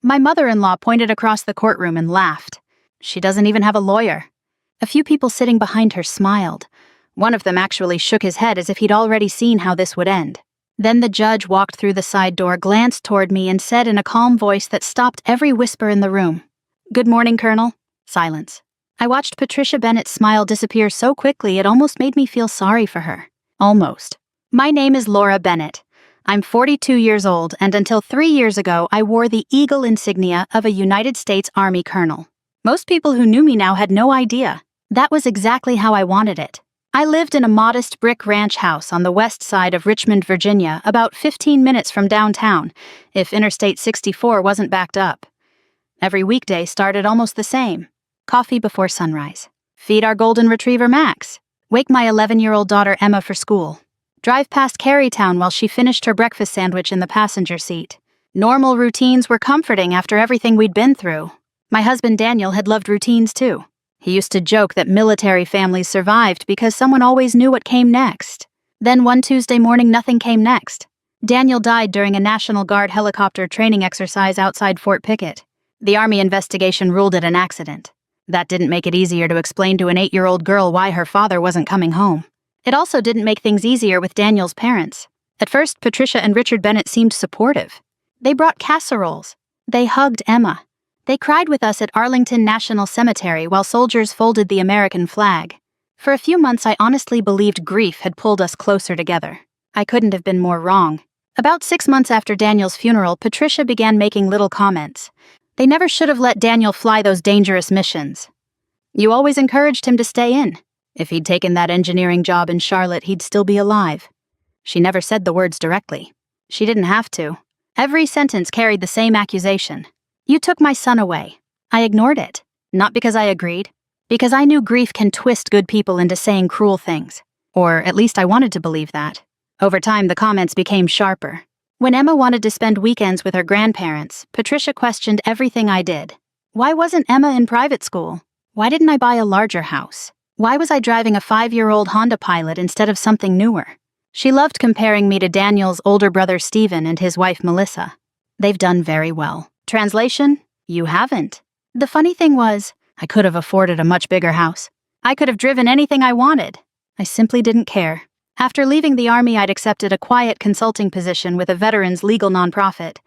My mother-in-law pointed across the courtroom and laughed. She doesn't even have a lawyer. A few people sitting behind her smiled. One of them actually shook his head as if he'd already seen how this would end. Then the judge walked through the side door, glanced toward me, and said in a calm voice that stopped every whisper in the room, "Good morning, Colonel." Silence. I watched Patricia Bennett's smile disappear so quickly it almost made me feel sorry for her. Almost. My name is Laura Bennett. I'm 42 years old, and until 3 years ago, I wore the eagle insignia of a United States Army colonel. Most people who knew me now had no idea. That was exactly how I wanted it. I lived in a modest brick ranch house on the west side of Richmond, Virginia, about 15 minutes from downtown, if Interstate 64 wasn't backed up. Every weekday started almost the same. Coffee before sunrise. Feed our golden retriever Max. Wake my 11-year-old daughter Emma for school. Drive past Carytown while she finished her breakfast sandwich in the passenger seat. Normal routines were comforting after everything we'd been through. My husband Daniel had loved routines too. He used to joke that military families survived because someone always knew what came next. Then one Tuesday morning, nothing came next. Daniel died during a National Guard helicopter training exercise outside Fort Pickett. The Army investigation ruled it an accident. That didn't make it easier to explain to an 8-year-old girl why her father wasn't coming home. It also didn't make things easier with Daniel's parents. At first, Patricia and Richard Bennett seemed supportive. They brought casseroles. They hugged Emma. They cried with us at Arlington National Cemetery while soldiers folded the American flag. For a few months, I honestly believed grief had pulled us closer together. I couldn't have been more wrong. About 6 months after Daniel's funeral, Patricia began making little comments. They never should have let Daniel fly those dangerous missions. You always encouraged him to stay in. If he'd taken that engineering job in Charlotte, he'd still be alive. She never said the words directly. She didn't have to. Every sentence carried the same accusation. You took my son away. I ignored it. Not because I agreed. Because I knew grief can twist good people into saying cruel things. Or at least I wanted to believe that. Over time, the comments became sharper. When Emma wanted to spend weekends with her grandparents, Patricia questioned everything I did. Why wasn't Emma in private school? Why didn't I buy a larger house? Why was I driving a 5-year-old Honda Pilot instead of something newer? She loved comparing me to Daniel's older brother Stephen and his wife Melissa. They've done very well. Translation? You haven't. The funny thing was, I could have afforded a much bigger house. I could have driven anything I wanted. I simply didn't care. After leaving the Army, I'd accepted a quiet consulting position with a veterans legal nonprofit.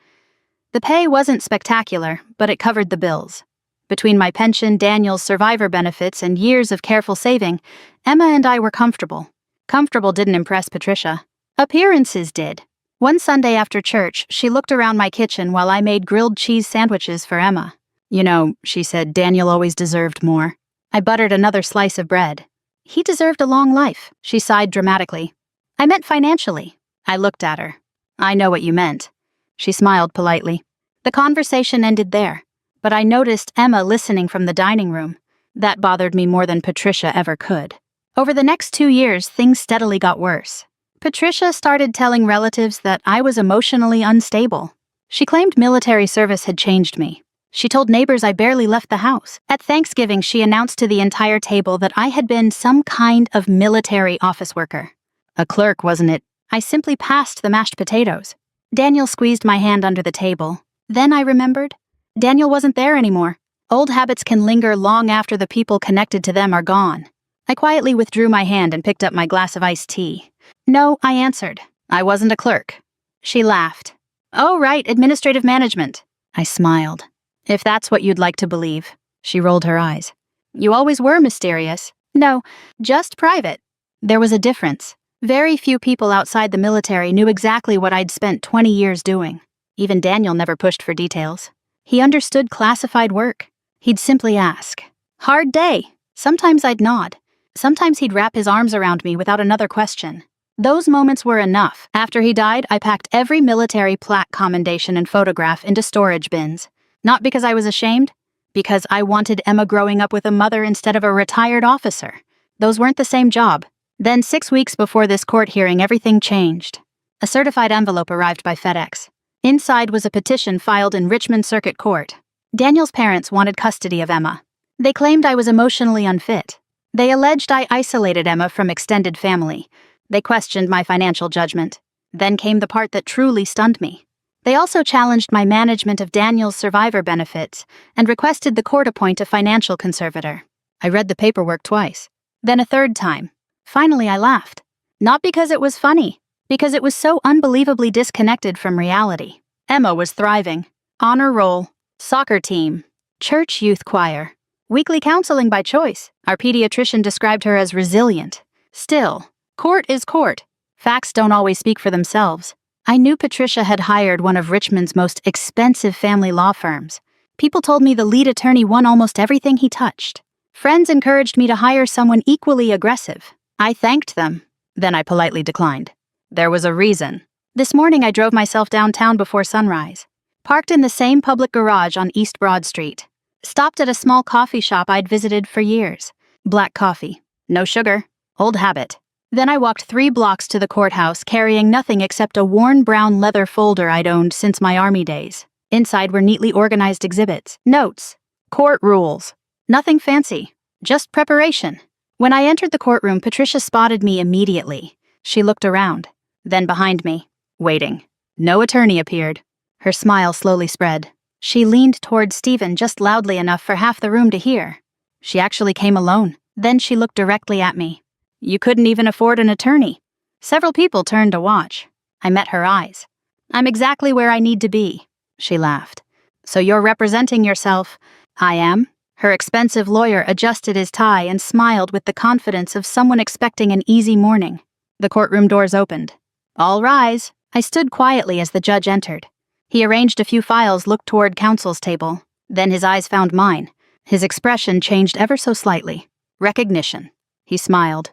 The pay wasn't spectacular, but it covered the bills. Between my pension, Daniel's survivor benefits, and years of careful saving, Emma and I were comfortable. Comfortable didn't impress Patricia. Appearances did. One Sunday after church, she looked around my kitchen while I made grilled cheese sandwiches for Emma. You know, she said, Daniel always deserved more. I buttered another slice of bread. He deserved a long life, she sighed dramatically. I meant financially. I looked at her. I know what you meant. She smiled politely. The conversation ended there, but I noticed Emma listening from the dining room. That bothered me more than Patricia ever could. Over the next 2 years, things steadily got worse. Patricia started telling relatives that I was emotionally unstable. She claimed military service had changed me. She told neighbors I barely left the house. At Thanksgiving, she announced to the entire table that I had been some kind of military office worker. A clerk, wasn't it? I simply passed the mashed potatoes. Daniel squeezed my hand under the table. Then I remembered. Daniel wasn't there anymore. Old habits can linger long after the people connected to them are gone. I quietly withdrew my hand and picked up my glass of iced tea. No, I answered. I wasn't a clerk. She laughed. Oh, right, administrative management. I smiled. If that's what you'd like to believe. She rolled her eyes. You always were mysterious. No, just private. There was a difference. Very few people outside the military knew exactly what I'd spent 20 years doing. Even Daniel never pushed for details. He understood classified work. He'd simply ask, "Hard day." Sometimes I'd nod. Sometimes he'd wrap his arms around me without another question. Those moments were enough. After he died, I packed every military plaque, commendation, and photograph into storage bins. Not because I was ashamed, because I wanted Emma growing up with a mother instead of a retired officer. Those weren't the same job. Then 6 weeks before this court hearing, everything changed. A certified envelope arrived by FedEx. Inside was a petition filed in Richmond Circuit Court. Daniel's parents wanted custody of Emma. They claimed I was emotionally unfit. They alleged I isolated Emma from extended family. They questioned my financial judgment. Then came the part that truly stunned me. They also challenged my management of Daniel's survivor benefits and requested the court appoint a financial conservator. I read the paperwork twice, then a third time. Finally, I laughed. Not because it was funny, because it was so unbelievably disconnected from reality. Emma was thriving. Honor roll, soccer team, church youth choir, weekly counseling by choice. Our pediatrician described her as resilient. Still, court is court. Facts don't always speak for themselves. I knew Patricia had hired one of Richmond's most expensive family law firms. People told me the lead attorney won almost everything he touched. Friends encouraged me to hire someone equally aggressive. I thanked them. Then I politely declined. There was a reason. This morning I drove myself downtown before sunrise. Parked in the same public garage on East Broad Street. Stopped at a small coffee shop I'd visited for years. Black coffee. No sugar. Old habit. Then I walked 3 blocks to the courthouse carrying nothing except a worn brown leather folder I'd owned since my Army days. Inside were neatly organized exhibits, notes, court rules. Nothing fancy, just preparation. When I entered the courtroom, Patricia spotted me immediately. She looked around, then behind me, waiting. No attorney appeared. Her smile slowly spread. She leaned toward Stephen just loudly enough for half the room to hear. She actually came alone. Then she looked directly at me. You couldn't even afford an attorney. Several people turned to watch. I met her eyes. I'm exactly where I need to be. She laughed. So you're representing yourself? I am. Her expensive lawyer adjusted his tie and smiled with the confidence of someone expecting an easy morning. The courtroom doors opened. All rise. I stood quietly as the judge entered. He arranged a few files, looked toward counsel's table. Then his eyes found mine. His expression changed ever so slightly. Recognition. He smiled.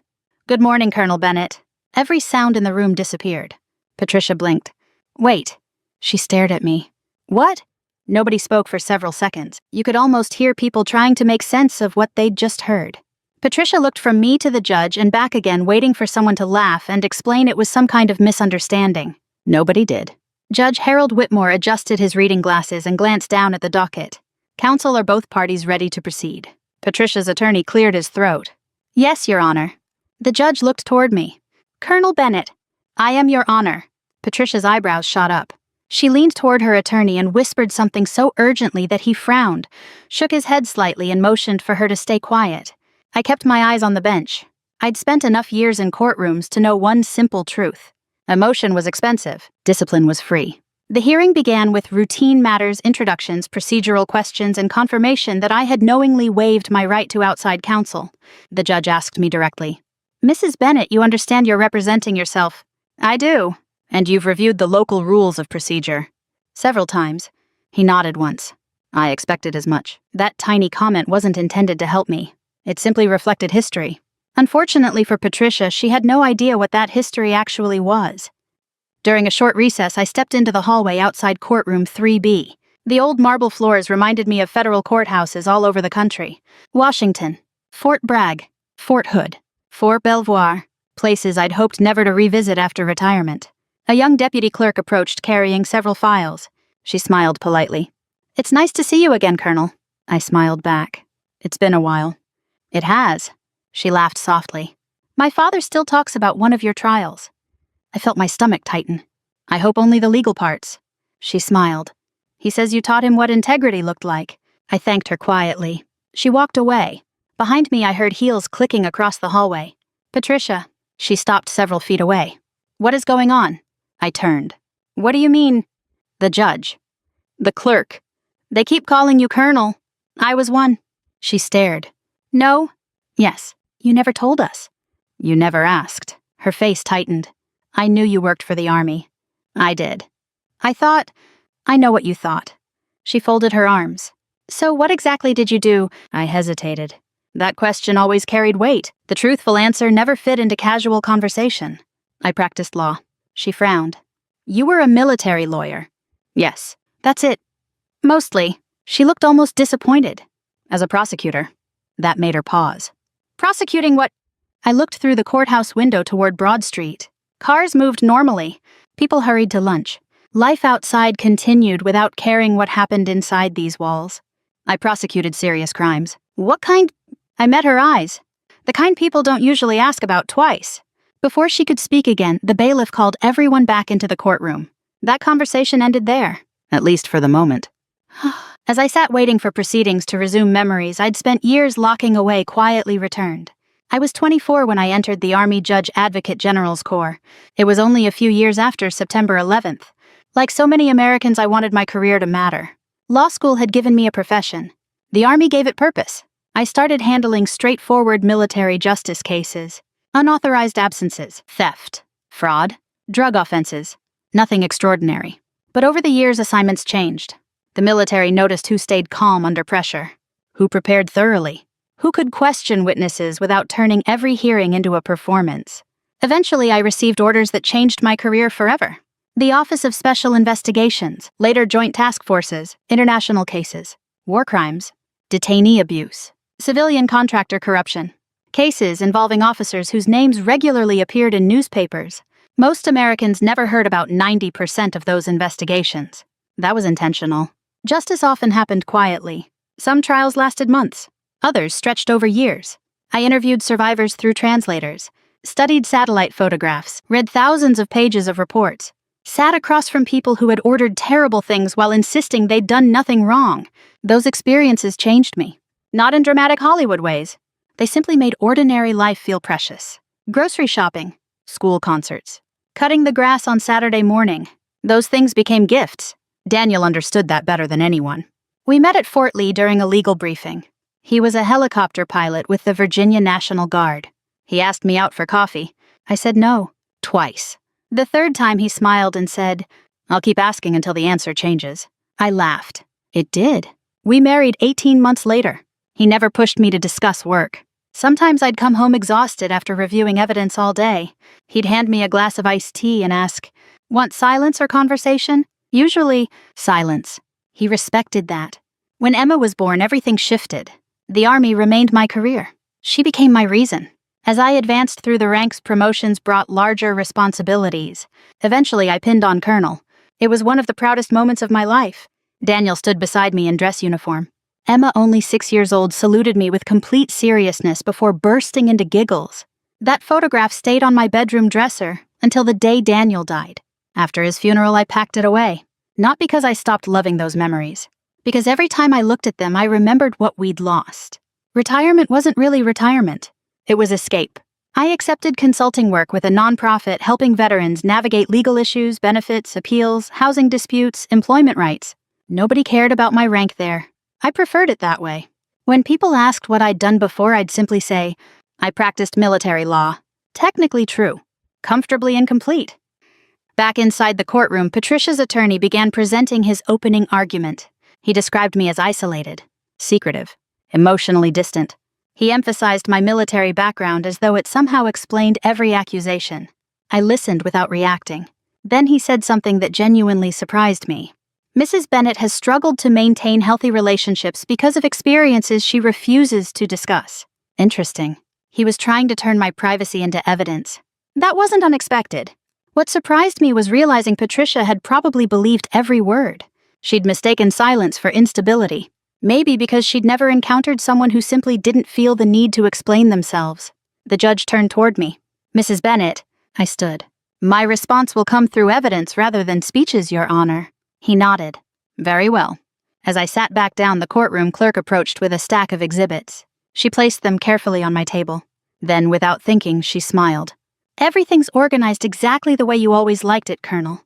Good morning, Colonel Bennett. Every sound in the room disappeared. Patricia blinked. Wait. She stared at me. What? Nobody spoke for several seconds. You could almost hear people trying to make sense of what they'd just heard. Patricia looked from me to the judge and back again, waiting for someone to laugh and explain it was some kind of misunderstanding. Nobody did. Judge Harold Whitmore adjusted his reading glasses and glanced down at the docket. Counsel are both parties ready to proceed. Patricia's attorney cleared his throat. Yes, Your Honor. The judge looked toward me. Colonel Bennett, I am Your Honor. Patricia's eyebrows shot up. She leaned toward her attorney and whispered something so urgently that he frowned, shook his head slightly and motioned for her to stay quiet. I kept my eyes on the bench. I'd spent enough years in courtrooms to know one simple truth. Emotion was expensive. Discipline was free. The hearing began with routine matters, introductions, procedural questions, and confirmation that I had knowingly waived my right to outside counsel. The judge asked me directly. Mrs. Bennett, you understand you're representing yourself. I do. And you've reviewed the local rules of procedure. Several times. He nodded once. I expected as much. That tiny comment wasn't intended to help me. It simply reflected history. Unfortunately for Patricia, she had no idea what that history actually was. During a short recess, I stepped into the hallway outside courtroom 3B. The old marble floors reminded me of federal courthouses all over the country. Washington, Fort Bragg, Fort Hood, Fort Belvoir, places I'd hoped never to revisit after retirement. A young deputy clerk approached carrying several files. She smiled politely. It's nice to see you again, Colonel. I smiled back. It's been a while. It has. She laughed softly. My father still talks about one of your trials. I felt my stomach tighten. I hope only the legal parts. She smiled. He says you taught him what integrity looked like. I thanked her quietly. She walked away. Behind me, I heard heels clicking across the hallway. Patricia. She stopped several feet away. What is going on? I turned. What do you mean? The judge. The clerk. They keep calling you Colonel. I was one. She stared. No. Yes. You never told us. You never asked. Her face tightened. I knew you worked for the Army. I did. I know what you thought. She folded her arms. So what exactly did you do? I hesitated. That question always carried weight. The truthful answer never fit into casual conversation. I practiced law. She frowned. You were a military lawyer. Yes, that's it. Mostly. She looked almost disappointed. As a prosecutor. That made her pause. Prosecuting what? I looked through the courthouse window toward Broad Street. Cars moved normally. People hurried to lunch. Life outside continued without caring what happened inside these walls. I prosecuted serious crimes. What kind? I met her eyes. The kind people don't usually ask about twice. Before she could speak again, the bailiff called everyone back into the courtroom. That conversation ended there, at least for the moment. As I sat waiting for proceedings to resume, memories I'd spent years locking away quietly returned. I was 24 when I entered the Army Judge Advocate General's Corps. It was only a few years after September 11th. Like so many Americans, I wanted my career to matter. Law school had given me a profession. The Army gave it purpose. I started handling straightforward military justice cases, unauthorized absences, theft, fraud, drug offenses. Nothing extraordinary. But over the years, assignments changed. The military noticed who stayed calm under pressure, who prepared thoroughly, who could question witnesses without turning every hearing into a performance. Eventually, I received orders that changed my career forever. The Office of Special Investigations, later Joint Task Forces, international cases, war crimes, detainee abuse, civilian contractor corruption, cases involving officers whose names regularly appeared in newspapers. Most Americans never heard about 90% of those investigations. That was intentional. Justice often happened quietly. Some trials lasted months. Others stretched over years. I interviewed survivors through translators, studied satellite photographs, read thousands of pages of reports, sat across from people who had ordered terrible things while insisting they'd done nothing wrong. Those experiences changed me. Not in dramatic Hollywood ways. They simply made ordinary life feel precious. Grocery shopping, school concerts, cutting the grass on Saturday morning. Those things became gifts. Daniel understood that better than anyone. We met at Fort Lee during a legal briefing. He was a helicopter pilot with the Virginia National Guard. He asked me out for coffee. I said no, twice. The third time he smiled and said, "I'll keep asking until the answer changes." I laughed. It did. We married 18 months later. He never pushed me to discuss work. Sometimes I'd come home exhausted after reviewing evidence all day. He'd hand me a glass of iced tea and ask, "Want silence or conversation?" Usually, silence. He respected that. When Emma was born, everything shifted. The Army remained my career. She became my reason. As I advanced through the ranks, promotions brought larger responsibilities. Eventually, I pinned on Colonel. It was one of the proudest moments of my life. Daniel stood beside me in dress uniform. Emma, only 6 years old, saluted me with complete seriousness before bursting into giggles. That photograph stayed on my bedroom dresser until the day Daniel died. After his funeral, I packed it away. Not because I stopped loving those memories, because every time I looked at them, I remembered what we'd lost. Retirement wasn't really retirement. It was escape. I accepted consulting work with a nonprofit helping veterans navigate legal issues, benefits, appeals, housing disputes, employment rights. Nobody cared about my rank there. I preferred it that way. When people asked what I'd done before, I'd simply say, I practiced military law. Technically true. Comfortably incomplete. Back inside the courtroom, Patricia's attorney began presenting his opening argument. He described me as isolated, secretive, emotionally distant. He emphasized my military background as though it somehow explained every accusation. I listened without reacting. Then he said something that genuinely surprised me. Mrs. Bennett has struggled to maintain healthy relationships because of experiences she refuses to discuss. Interesting. He was trying to turn my privacy into evidence. That wasn't unexpected. What surprised me was realizing Patricia had probably believed every word. She'd mistaken silence for instability. Maybe because she'd never encountered someone who simply didn't feel the need to explain themselves. The judge turned toward me. "Mrs. Bennett," I stood. "My response will come through evidence rather than speeches, Your Honor." He nodded. "Very well." As I sat back down, the courtroom clerk approached with a stack of exhibits. She placed them carefully on my table. Then, without thinking, she smiled. "Everything's organized exactly the way you always liked it, Colonel."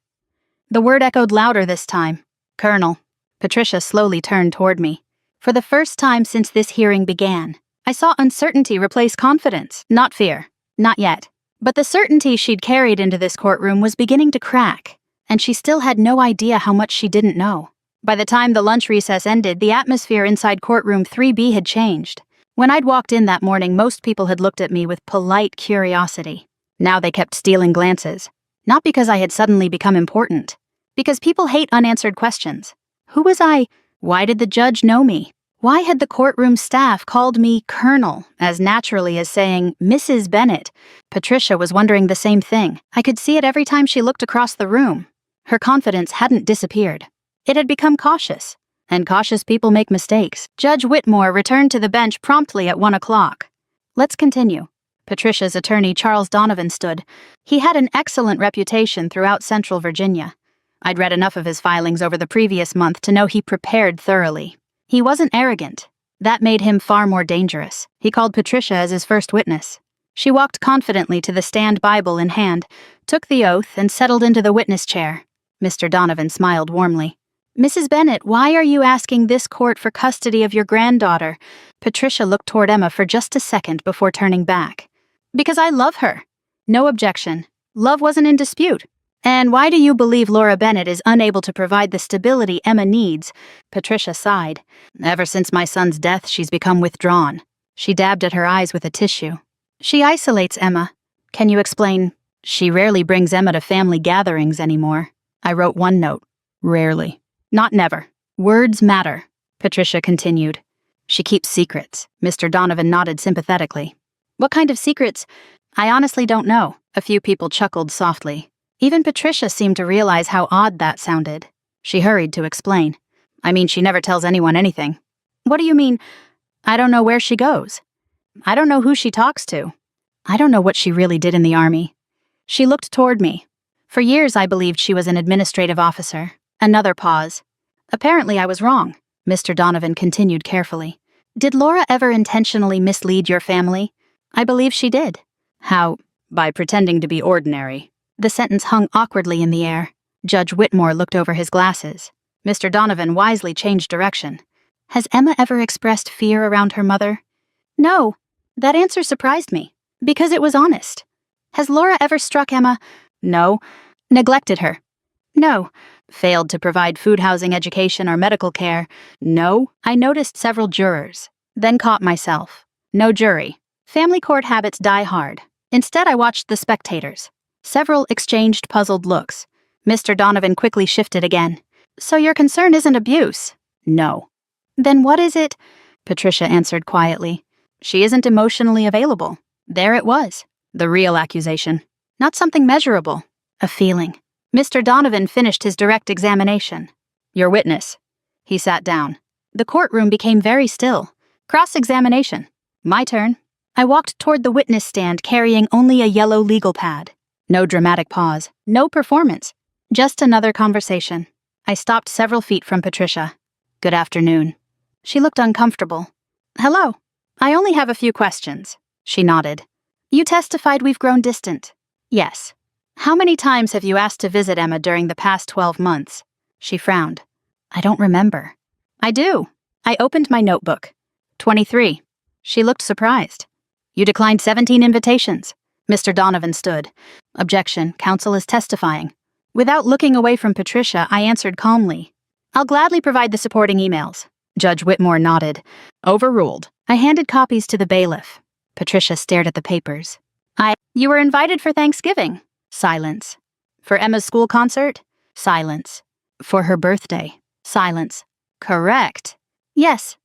The word echoed louder this time. "Colonel." Patricia slowly turned toward me. For the first time since this hearing began, I saw uncertainty replace confidence, not fear. Not yet. But the certainty she'd carried into this courtroom was beginning to crack, and she still had no idea how much she didn't know. By the time the lunch recess ended, the atmosphere inside courtroom 3B had changed. When I'd walked in that morning, most people had looked at me with polite curiosity. Now they kept stealing glances. Not because I had suddenly become important. Because people hate unanswered questions. Who was I? Why did the judge know me? Why had the courtroom staff called me Colonel as naturally as saying Mrs. Bennett? Patricia was wondering the same thing. I could see it every time she looked across the room. Her confidence hadn't disappeared. It had become cautious. And cautious people make mistakes. Judge Whitmore returned to the bench promptly at 1 o'clock. "Let's continue." Patricia's attorney, Charles Donovan, stood. He had an excellent reputation throughout Central Virginia. I'd read enough of his filings over the previous month to know he prepared thoroughly. He wasn't arrogant. That made him far more dangerous. He called Patricia as his first witness. She walked confidently to the stand, Bible in hand, took the oath, and settled into the witness chair. Mr. Donovan smiled warmly. Mrs. Bennet, why are you asking this court for custody of your granddaughter? Patricia looked toward Emma for just a second before turning back. Because I love her. No objection. Love wasn't in dispute. And why do you believe Laura Bennet is unable to provide the stability Emma needs? Patricia sighed. Ever since my son's death, she's become withdrawn. She dabbed at her eyes with a tissue. She isolates Emma. Can you explain? She rarely brings Emma to family gatherings anymore. I wrote one note. Rarely. Not never. Words matter, Patricia continued. She keeps secrets. Mr. Donovan nodded sympathetically. What kind of secrets? I honestly don't know. A few people chuckled softly. Even Patricia seemed to realize how odd that sounded. She hurried to explain. I mean, she never tells anyone anything. What do you mean? I don't know where she goes. I don't know who she talks to. I don't know what she really did in the army. She looked toward me. For years, I believed she was an administrative officer. Another pause. Apparently, I was wrong, Mr. Donovan continued carefully. Did Laura ever intentionally mislead your family? I believe she did. How? By pretending to be ordinary. The sentence hung awkwardly in the air. Judge Whitmore looked over his glasses. Mr. Donovan wisely changed direction. Has Emma ever expressed fear around her mother? No. That answer surprised me, because it was honest. Has Laura ever struck Emma? No. Neglected her? No. Failed to provide food, housing, education, or medical care? No. I noticed several jurors, then caught myself. No jury. Family court habits die hard. Instead, I watched the spectators. Several exchanged puzzled looks. Mr. Donovan quickly shifted again. So your concern isn't abuse? No. Then what is it? Patricia answered quietly. She isn't emotionally available. There it was. The real accusation. Not something measurable. A feeling. Mr. Donovan finished his direct examination. Your witness. He sat down. The courtroom became very still. Cross-examination. My turn. I walked toward the witness stand carrying only a yellow legal pad. No dramatic pause. No performance. Just another conversation. I stopped several feet from Patricia. Good afternoon. She looked uncomfortable. Hello. I only have a few questions. She nodded. You testified we've grown distant. Yes. How many times have you asked to visit Emma during the past 12 months? She frowned. I don't remember. I do. I opened my notebook. 23. She looked surprised. You declined 17 invitations. Mr. Donovan stood. Objection, counsel is testifying. Without looking away from Patricia, I answered calmly. I'll gladly provide the supporting emails. Judge Whitmore nodded. Overruled. I handed copies to the bailiff. Patricia stared at the papers. You were invited for Thanksgiving. Silence. For Emma's school concert? Silence. For her birthday? Silence. Correct. Yes.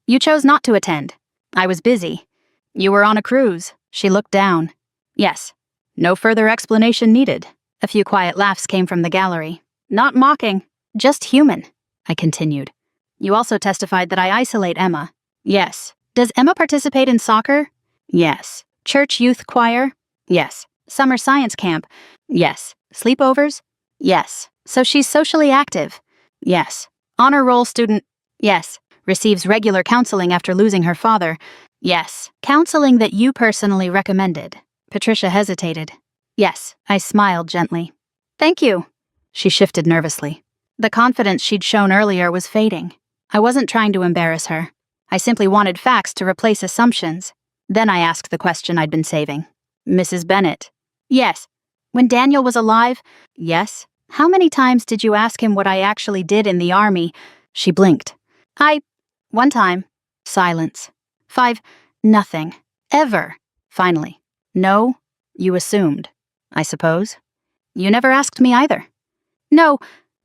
You chose not to attend. I was busy. You were on a cruise. She looked down. Yes. No further explanation needed. A few quiet laughs came from the gallery. Not mocking, just human, I continued. You also testified that I isolate Emma. Yes. Does Emma participate in soccer? Yes. Church youth choir? Yes. Summer science camp? Yes. Sleepovers? Yes. So she's socially active? Yes. Honor roll student? Yes. Receives regular counseling after losing her father? Yes. Counseling that you personally recommended? Patricia hesitated. Yes. I smiled gently. Thank you. She shifted nervously. The confidence she'd shown earlier was fading. I wasn't trying to embarrass her. I simply wanted facts to replace assumptions. Then I asked the question I'd been saving. Mrs. Bennet. Yes. When Daniel was alive? Yes. How many times did you ask him what I actually did in the army? She blinked. One time. Silence. 5. Nothing. Ever. Finally. No. You assumed. I suppose. You never asked me either. No.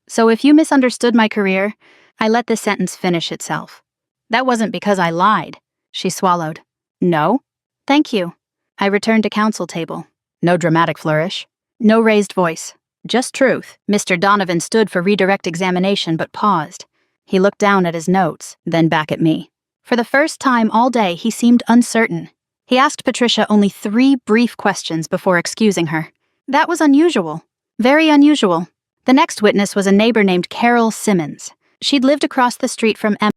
So if you misunderstood my career, I let the sentence finish itself. That wasn't because I lied. She swallowed. No. Thank you. I returned to counsel table. No dramatic flourish. No raised voice. Just truth. Mr. Donovan stood for redirect examination but paused. He looked down at his notes, then back at me. For the first time all day, he seemed uncertain. He asked Patricia only 3 brief questions before excusing her. That was unusual. Very unusual. The next witness was a neighbor named Carol Simmons. She'd lived across the street from Emma